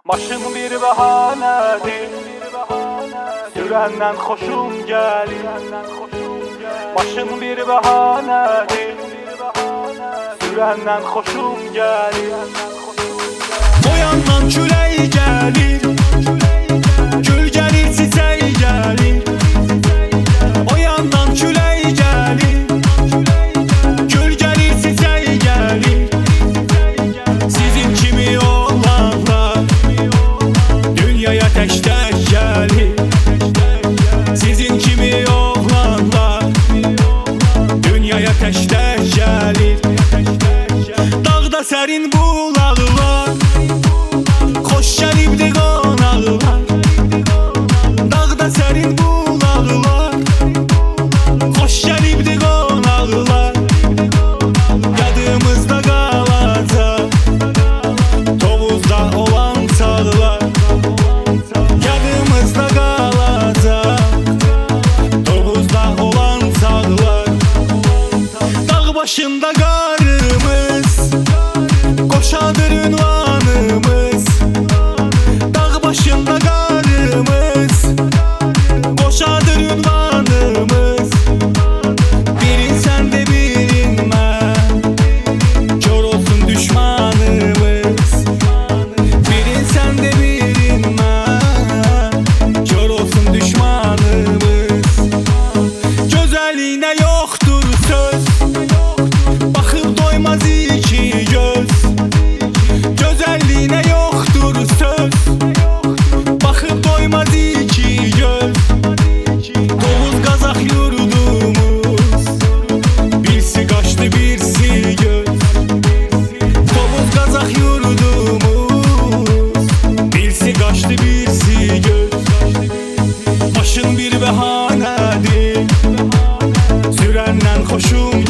Maşın bir bahanedir, sürenden hoşum gelir. Maşın bir bahanedir, sürenden hoşum gelir. O yandan külək gəlir, gül gəlir, çiçək gəlir. O yandan külək gəlir, gül gəlir, çiçək gəlir. Sizin kimi olanlar dünyaya tək-tək gəlir. Sizin kimi oğlanlar dünyaya tək-tək gəlir. Dağda sərin bulaqlar, xoş gəlibdi qonaqlar. Dağda sərin bulaqlar, xoş gəlibdi qonaqlar. Yadımızda qalacaq Tovuzda olan çağlar. Yadımızda qalacaq Tovuzda olan çağlar. Dağ başında qarımız, qoşadır ünvanımız. Dağ başında qarımız, qoşadır ünvanımız. Birin sən də birin mən, kör olsun düşmanımız. Birin sən də birin mən, kör olsun düşmanımız. Gözəlinə yoxdur söz, baxıb doymaz iki göz. Gözəlliyinə yoxdur söz, baxıb doymaz iki göz. Tovuz Qazaq yurdumuz, birsi qaçdı birsi göz. Tovuz Qazaq yurdumuz, birsi qaçdı birsi göz. Maşın bir bəhanədir, sürəndən xoşum